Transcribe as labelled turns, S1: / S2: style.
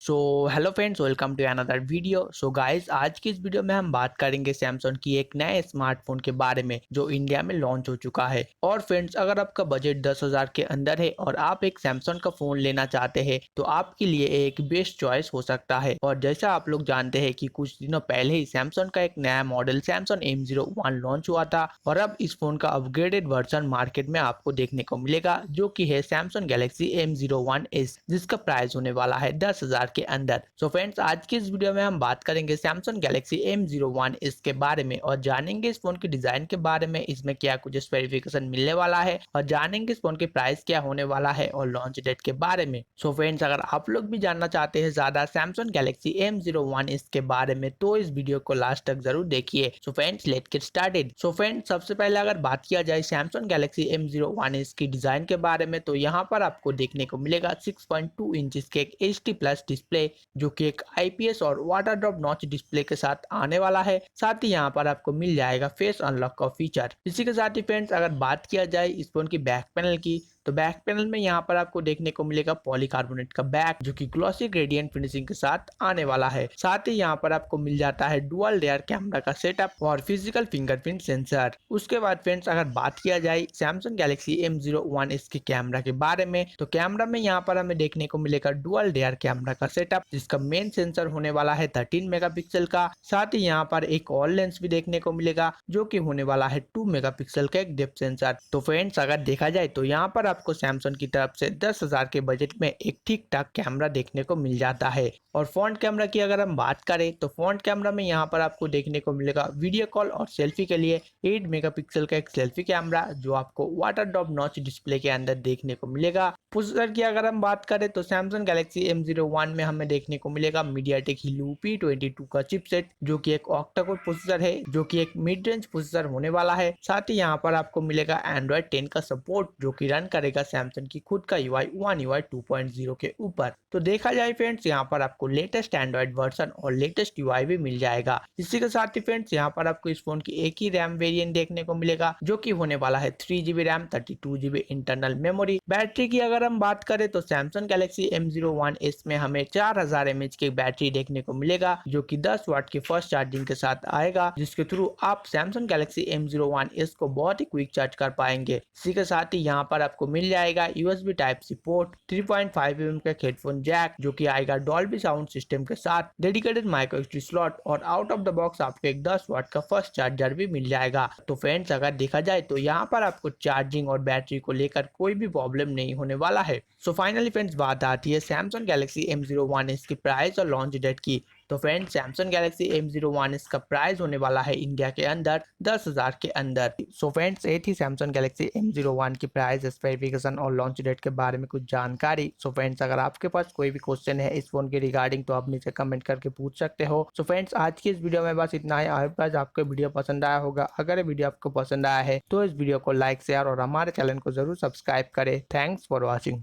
S1: So hello friends, welcome to another video. So guys, आज की इस वीडियो में हम बात करेंगे सैमसंग की एक नए स्मार्टफोन के बारे में जो इंडिया में लॉन्च हो चुका है। और फ्रेंड्स, अगर आपका बजट 10,000 के अंदर है और आप एक सैमसंग का फोन लेना चाहते हैं तो आपके लिए एक बेस्ट चॉइस हो सकता है। और जैसा आप लोग जानते हैं कि कुछ दिनों पहले ही सैमसंग का एक नया मॉडल सैमसंग M01 लॉन्च हुआ था और अब इस फोन का अपग्रेडेड वर्जन मार्केट में आपको देखने को मिलेगा, जो कि है सैमसंग गैलेक्सी M01s, जिसका प्राइस होने वाला है 10,000 के अंदर। सो फ्रेंड्स, आज की इस वीडियो में हम बात करेंगे सैमसंग गैलेक्सी M01 इसके बारे में और जानेंगे इस फोन के डिजाइन के बारे में, इसमें क्या कुछ स्पेसिफिकेशन मिलने वाला है और जानेंगे इस फोन के प्राइस क्या होने वाला है और लॉन्च डेट के बारे में। सो फ्रेंड्स, अगर आप लोग भी जानना चाहते हैं ज्यादा सैमसंग गैलेक्सी M01 इसके बारे में तो इस वीडियो को लास्ट तक जरूर देखिए। So friends, let's get started. So friends, सबसे पहले अगर बात किया जाए सैमसंग गैलेक्सी M01 इसकी डिजाइन के बारे में तो यहाँ पर आपको देखने को मिलेगा 6.2 इंच के एक HD प्लस डिस्प्ले, जो कि एक IPS और वाटर ड्रॉप नॉच डिस्प्ले के साथ आने वाला है। साथ ही यहाँ पर आपको मिल जाएगा फेस अनलॉक का फीचर। इसी के साथ ही फ्रेंड्स, अगर बात किया जाए इस फोन की बैक पैनल की तो बैक पैनल में यहाँ पर आपको देखने को मिलेगा पॉलीकार्बोनेट का बैक, जो कि ग्लॉसी ग्रेडियंट फिनिशिंग के साथ आने वाला है। साथ ही यहाँ पर आपको मिल जाता है डुअल रेयर कैमरा का सेटअप और फिजिकल फिंगरप्रिंट सेंसर। उसके बाद फ्रेंड्स, अगर बात किया जाए सैमसंग गैलेक्सी M01 इसके कैमरा के बारे में तो कैमरा में यहाँ पर हमें देखने को मिलेगा डुअल रेयर कैमरा का सेटअप, जिसका मेन सेंसर होने वाला है 13 मेगापिक्सल का। साथ ही यहाँ पर एक और लेंस भी देखने को मिलेगा जो कि होने वाला है 2 मेगापिक्सल का एक डेप्थ सेंसर। तो फ्रेंड्स, अगर देखा जाए तो यहाँ पर आपको सैमसंग की तरफ से 10,000 के बजट में एक ठीक ठाक कैमरा देखने को मिल जाता है। और फ्रंट कैमरा की अगर हम बात करें तो फ्रंट कैमरा में यहाँ पर आपको देखने को मिलेगा वीडियो कॉल और सेल्फी के लिए 8 मेगापिक्सल का एक सेल्फी कैमरा, जो आपको वाटर ड्रॉप नॉच डिस्प्ले के अंदर देखने को मिलेगा। प्रोसेसर की अगर हम बात करें तो सैमसंग गैलेक्सी M01 में हमें देखने को मिलेगा मीडियाटेक Helio P22 का चिपसेट, जो कि एक ऑक्टा-कोर प्रोसेसर है, जो कि एक मिड रेंज प्रोसेसर होने वाला है। साथ ही यहाँ पर आपको मिलेगा Android 10 का सपोर्ट, जो कि रन करेगा सैमसंग की खुद का UI One UI 2.0 के ऊपर। तो देखा जाए फ्रेंड्स, यहाँ पर आपको लेटेस्ट एंड्रॉइड वर्जन और लेटेस्ट UI भी मिल जाएगा। इसी के साथ ही फ्रेंड्स, यहाँ पर आपको इस फोन की एक ही रैम वेरिएंट देखने को मिलेगा, जो कि होने वाला है 3GB RAM 32GB internal memory. Battery की अगर हम बात करें तो सैमसंग गैलेक्सी M01 इसमें हमें 4000 mAh की बैटरी देखने को मिलेगा, जो कि 10 वाट की फास्ट चार्जिंग के साथ आएगा, जिसके थ्रू आप सैमसंग गैलेक्सी M01 इसको बहुत ही क्विक चार्ज कर पाएंगे। इसी के साथ ही यहाँ पर आपको मिल जाएगा USB Type-C पोर्ट, 3.5mm का हेडफोन जैक, जो कि आएगा डॉल्बी साउंड सिस्टम के साथ, डेडिकेटेड माइक्रो SD स्लॉट और आउट ऑफ द बॉक्स आपको एक 10 वाट का फास्ट चार्जर भी मिल जाएगा। तो फ्रेंड्स, अगर देखा जाए तो यहाँ पर आपको चार्जिंग और बैटरी को लेकर कोई भी प्रॉब्लम नहीं होने वाला है। सो फाइनली फ्रेंड्स, बात आती है सैमसंग गैलेक्सी M01 इसकी प्राइस और लॉन्च डेट की। तो फ्रेंड्स, सैमसंग गैलेक्सी M01 इसका प्राइस होने वाला है इंडिया के अंदर 10,000 के अंदर। सो फ्रेंड्स, ये थी सैमसंग गैलेक्सी M01 की प्राइस, स्पेसिफिकेशन और लॉन्च डेट के बारे में कुछ जानकारी। सो फ्रेंड्स, अगर आपके पास कोई भी क्वेश्चन है इस फोन के रिगार्डिंग तो आप नीचे कमेंट करके पूछ सकते हो। सो फ्रेंड्स, आज की इस वीडियो में बस इतना ही। आई होप आपको वीडियो पसंद आया होगा। अगर ये वीडियो आपको पसंद आया है तो इस वीडियो को लाइक, शेयर और हमारे चैनल को जरूर सब्सक्राइब करें। Thanks for watching.